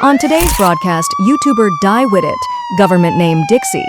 On today's broadcast, YouTuber diewhitit, government name Dixie,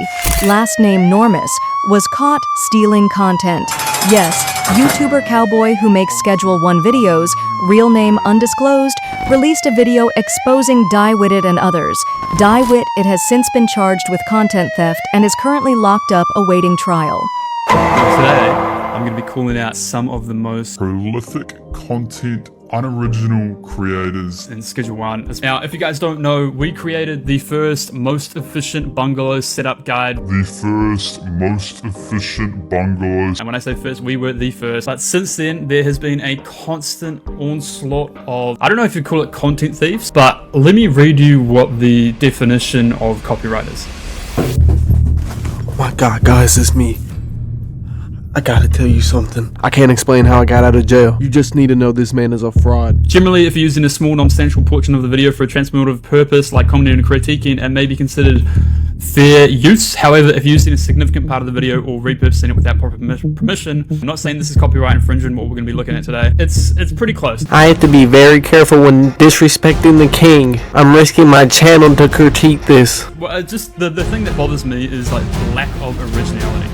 last name Normus, was caught stealing content. Yes, YouTuber Cowboy who makes Schedule 1 videos, real name undisclosed, released a video exposing diewhitit and others. Diewhitit has since been charged with content theft and is currently locked up awaiting trial. Today, I'm going to be calling out some of the most prolific content unoriginal creators in Schedule 1. Now, if you guys don't know, we created the first most efficient bungalow setup guide. And when I say first, we were the first. But since then, there has been a constant onslaught of, I don't know if you call it content thieves, but let me read you what the definition of copyright is. Oh my god, guys, it's me. I gotta tell you something. I can't explain how I got out of jail. You just need to know this man is a fraud. Generally, if you're using a small non-substantial portion of the video for a transformative purpose, like commenting and critiquing, it may be considered fair use. However, if you're using a significant part of the video or repurposing it without proper permission, I'm not saying this is copyright infringement, what we're going to be looking at today. It's pretty close. I have to be very careful when disrespecting the king. I'm risking my channel to critique this. Well, just the thing that bothers me is like the lack of originality.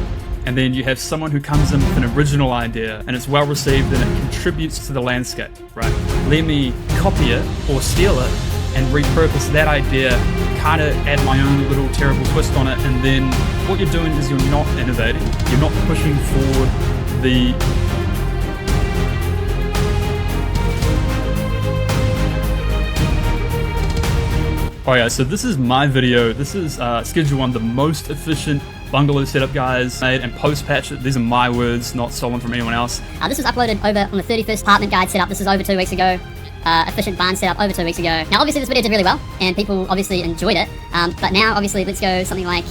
And then you have someone who comes in with an original idea and it's well received and it contributes to the landscape, right? Let me copy it or steal it and repurpose that idea, kind of add my own little terrible twist on it, and then what you're doing is you're not innovating. You're not pushing forward the... Oh yeah, so this is my video. This is Schedule 1, the most efficient bungalow setup guys made, and post-patch. These are my words, not stolen from anyone else. This was uploaded over on the 31st apartment guide setup. This is over 2 weeks ago. Efficient barn setup over 2 weeks ago. Now obviously this video did really well and people obviously enjoyed it, but now obviously let's go something like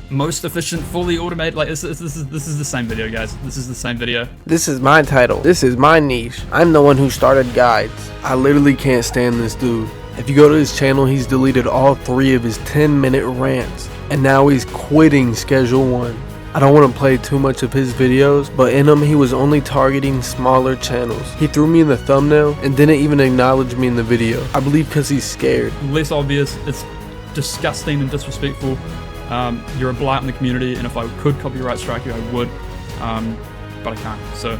most efficient, fully automated. Like this is the same video, guys. This is the same video. This is my title. This is my niche. I'm the one who started guides. I literally can't stand this dude. If you go to his channel, he's deleted all 3 of his 10-minute rants, and now he's quitting Schedule 1. I don't want to play too much of his videos, but in them he was only targeting smaller channels. He threw me in the thumbnail and didn't even acknowledge me in the video. I believe because he's scared. Less obvious, it's disgusting and disrespectful. You're a blight in the community, and if I could copyright strike you, I would, but I can't. So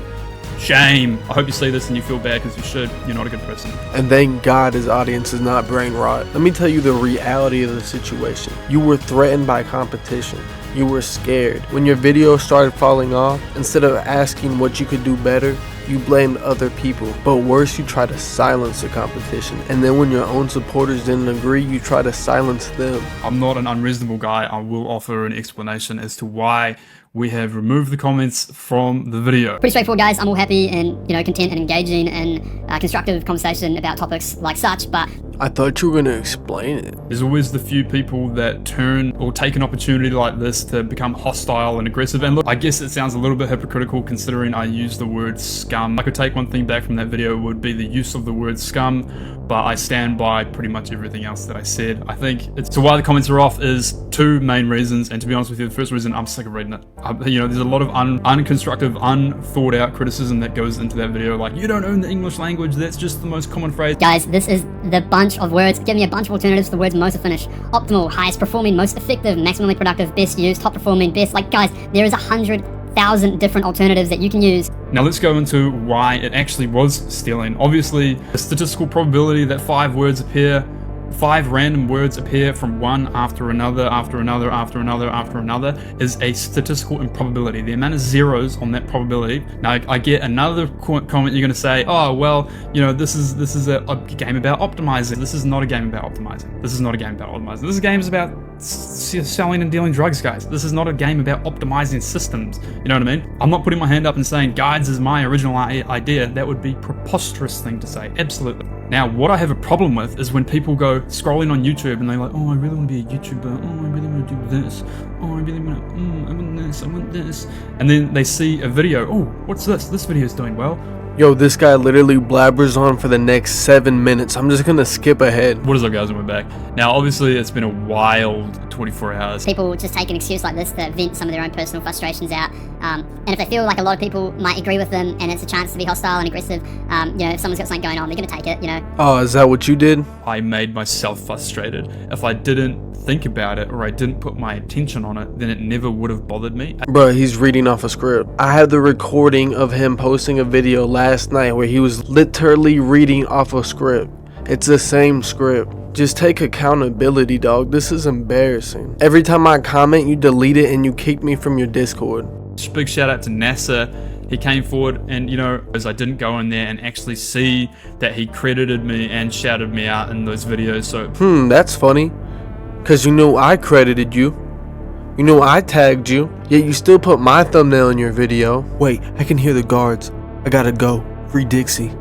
shame. I hope you see this and you feel bad, because you should. You're not a good person. And thank God his audience is not brain rot. Let me tell you the reality of the situation. You were threatened by competition. You were scared. When your video started falling off, instead of asking what you could do better, you blamed other people. But worse, you tried to silence the competition. And then when your own supporters didn't agree, you tried to silence them. I'm not an unreasonable guy. I will offer an explanation as to why we have removed the comments from the video. pretty straightforward, guys. I'm all happy and content and engaging and constructive conversation about topics like such, but I thought you were gonna explain it. There's always the few people that turn or take an opportunity like this to become hostile and aggressive. And look, I guess it sounds a little bit hypocritical considering I use the word scum. I could take one thing back from that video would be the use of the word scum, but I stand by pretty much everything else that I said. I think so why the comments are off is 2 main reasons, and to be honest with you, the first reason, I'm sick of reading it. There's a lot of unconstructive, unthought out criticism that goes into that video, like, you don't own the English language, that's just the most common phrase. guys, this is the bunch of words. Give me a bunch of alternatives to the words most finished, optimal, highest performing, most effective, maximally productive, best use, top performing, best. Like, guys, there is 100,000 different alternatives that you can use. Now let's go into why it actually was stealing. Obviously, the statistical probability that 5 random words appear from one after another, after another, after another, after another, is a statistical improbability. The amount of zeros on that probability. Now, I get another comment you're going to say, oh, well, this is a game about optimizing. This is not a game about optimizing. This is not a game about optimizing. This game is about selling and dealing drugs, guys. This is not a game about optimizing systems. You know what I mean? I'm not putting my hand up and saying guides is my original idea. That would be a preposterous thing to say. Absolutely. Now, what I have a problem with is when people go scrolling on YouTube and they're like, oh, I really want to be a YouTuber. Oh, I really want to do this. Oh, I really want to, I want this, I want this. And then they see a video. Oh, what's this? This video is doing well. Yo, this guy literally blabbers on for the next 7 minutes. I'm just gonna skip ahead. What is up, guys, and we're back. Now, obviously, it's been a wild 24 hours. People just take an excuse like this to vent some of their own personal frustrations out. And if they feel like a lot of people might agree with them and it's a chance to be hostile and aggressive, if someone's got something going on, they're going to take it, Oh, is that what you did? I made myself frustrated. If I didn't think about it or I didn't put my attention on it, then it never would have bothered me. Bruh, he's reading off a script. I have the recording of him posting a video last night where he was literally reading off a script. It's the same script. Just take accountability, dog. This is embarrassing. Every time I comment, you delete it and you kick me from your Discord. Big shout out to NASA. He came forward and, as I didn't go in there and actually see that he credited me and shouted me out in those videos. So, that's funny. Cause I credited you. I tagged you. Yet you still put my thumbnail in your video. Wait, I can hear the guards. I gotta go. Free Dixie.